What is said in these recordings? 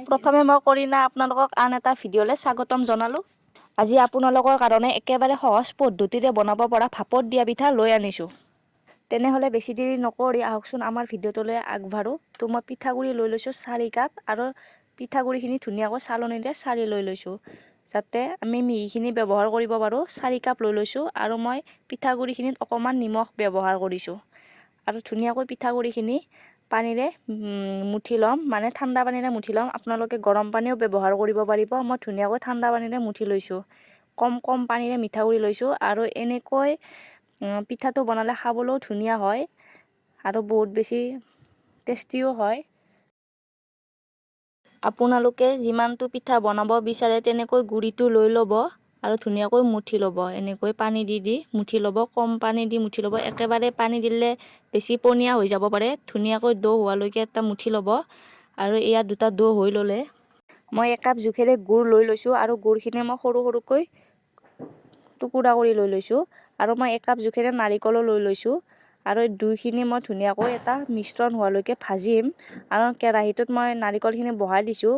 প্ৰথমে মই কৰিনা আপোনালোকক আন এটা ভিডিঅ'লৈ স্বাগতম জনালোঁ। আজি আপোনালোকৰ কাৰণে একেবাৰে সহজ পদ্ধতিৰে বনাব পৰা ভাপত দিয়া পিঠা লৈ আনিছোঁ। তেনেহ'লে বেছি দেৰি নকৰি আহকচোন আমাৰ ভিডিঅ'টোলৈ আগবাঢ়ো। তো মই পিঠাগুড়ি লৈ লৈছোঁ 4 কাপ আৰু পিঠাগুড়িখিনি ধুনীয়াকৈ চালনিৰে চালি লৈ লৈছোঁ। যাতে আমি মিহিখিনি ব্যৱহাৰ কৰিব পাৰোঁ। 4 কাপ লৈ লৈছোঁ আৰু মই পিঠাগুড়িখিনিত অকণমান নিমখ ব্যৱহাৰ কৰিছোঁ। আৰু ধুনীয়াকৈ পিঠাগুড়িখিনি পানীৰে মুঠি ল'ম, মানে ঠাণ্ডা পানীৰে মুঠি ল'ম। আপোনালোকে গৰম পানীও ব্যৱহাৰ কৰিব পাৰিব। মই ধুনীয়াকৈ ঠাণ্ডা পানীৰে মুঠি লৈছোঁ। কম পানীৰে মিঠাগুড়ি লৈছোঁ আৰু এনেকৈ পিঠাটো বনালে খাবলৈও ধুনীয়া হয় আৰু বহুত বেছি টেষ্টিও হয়। আপোনালোকে যিমানটো পিঠা বনাব বিচাৰে তেনেকৈ গুড়িটো লৈ ল'ব আৰু ধুনীয়াকৈ মুঠি ল'ব। এনেকৈ পানী দি মুঠি ল'ব, কম পানী দি মুঠি ল'ব। একেবাৰে পানী দিলে বেছি পনীয়া হৈ যাব পাৰে। ধুনীয়াকৈ ডো হোৱালৈকে এটা মুঠি ল'ব আৰু ইয়াত দুটা ডো হৈ ল'লে মই 1 কাপ জোখেৰে গুড় লৈ লৈছোঁ আৰু গুড়খিনি মই সৰুকৈ টুকুৰা কৰি লৈ লৈছোঁ আৰু মই 1 কাপ জোখেৰে নাৰিকলো লৈ লৈছোঁ আৰু দুইখিনি মই ধুনীয়াকৈ এটা মিশ্ৰণ হোৱালৈকে ভাজিম। আৰু কেৰাহীটোত মই নাৰিকলখিনি বহাই দিছোঁ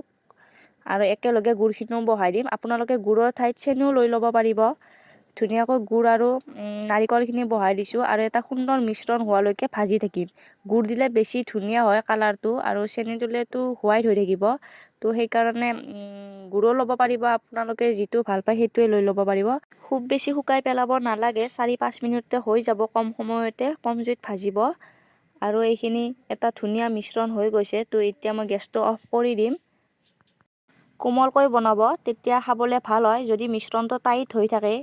আৰু একেলগে গুড়খিনিও বহাই দিম। আপোনালোকে গুড়ৰ ঠাইত চেনিও লৈ ল'ব পাৰিব। ধুনীয়াকৈ গুড় আৰু নাৰিকলখিনি বহাই দিছোঁ আৰু এটা সুন্দৰ মিশ্ৰণ হোৱালৈকে ভাজি থাকিম। গুড় দিলে বেছি ধুনীয়া হয় কালাৰটো আৰু চেনি দিলেতো হোৱাইট হৈ থাকিব। তো সেইকাৰণে গুড়ো ল'ব পাৰিব, আপোনালোকে যিটো ভাল পায় সেইটোৱে লৈ ল'ব পাৰিব। খুব বেছি শুকাই পেলাব নালাগে, 4-5 মিনিটতে হৈ যাব। কম সময়তে কম জুইত ভাজিব আৰু এইখিনি এটা ধুনীয়া মিশ্ৰণ হৈ গৈছে। তো এতিয়া মই গেছটো অফ কৰি দিম। কোমলকৈ বনাব, তেতিয়া খাবলৈ ভাল হয়। যদি মিশ্ৰণটো টাইট হৈ থাকে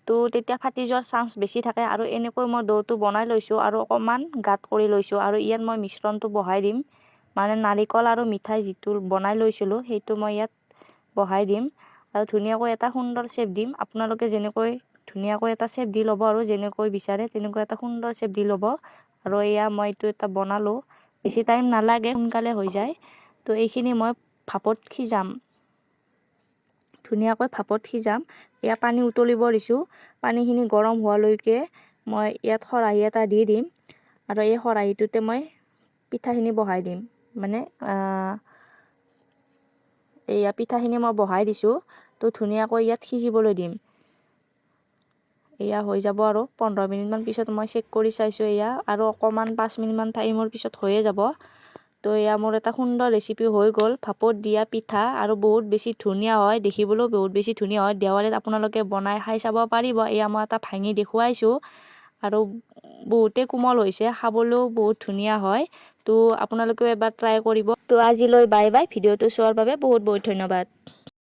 তো তেতিয়া ফাটি যোৱাৰ চান্স বেছি থাকে। আৰু এনেকৈ মই ডোটো বনাই লৈছোঁ আৰু অকণমান গাঢ় কৰি লৈছোঁ আৰু ইয়াত মই মিশ্ৰণটো বহাই দিম। মানে নাৰিকল আৰু মিঠাই যিটো বনাই লৈছিলোঁ সেইটো মই ইয়াত বহাই দিম আৰু ধুনীয়াকৈ এটা সুন্দৰ শ্বেপ দিম। আপোনালোকে যেনেকৈ ধুনীয়াকৈ এটা শ্বেপ দি ল'ব আৰু যেনেকৈ বিচাৰে তেনেকৈ এটা সুন্দৰ শ্বেপ দি ল'ব। আৰু এয়া মই এইটো এটা বনালোঁ, বেছি টাইম নালাগে, সোনকালে হৈ যায়। তো এইখিনি মই ভাপত সিজাম, ধুনীয়াকৈ ভাপত সিজাম। এয়া পানী উতলিব দিছোঁ। পানীখিনি গৰম হোৱালৈকে মই ইয়াত খৰাহী এটা দি দিম আৰু এই খৰাহীটোতে মই পিঠাখিনি বহাই দিম। মানে এয়া পিঠাখিনি মই বহাই দিছোঁ। তো ধুনীয়াকৈ ইয়াত সিজিবলৈ দিম। এয়া হৈ যাব আৰু 15 মিনিটমান পিছত মই চেক কৰি চাইছোঁ এয়া আৰু অকণমান 5 মিনিটমান টাইমৰ পিছত হৈয়ে যাব। তো এয়া মোৰ এটা সুন্দৰ ৰেচিপি হৈ গ'ল, ভাপত দিয়া পিঠা আৰু বহুত বেছি ধুনীয়া হয়, দেখিবলৈও বহুত বেছি ধুনীয়া হয়। দেৱালীত আপোনালোকে বনাই খাই চাব পাৰিব। এয়া মই এটা ভাঙি দেখুৱাইছোঁ আৰু বহুতেই কোমল হৈছে, খাবলৈও বহুত ধুনীয়া হয়। তো আপোনালোকেও এবাৰ ট্ৰাই কৰিব। তো আজিলৈ বাই বাই। ভিডিঅ'টো চোৱাৰ বাবে বহুত ধন্যবাদ।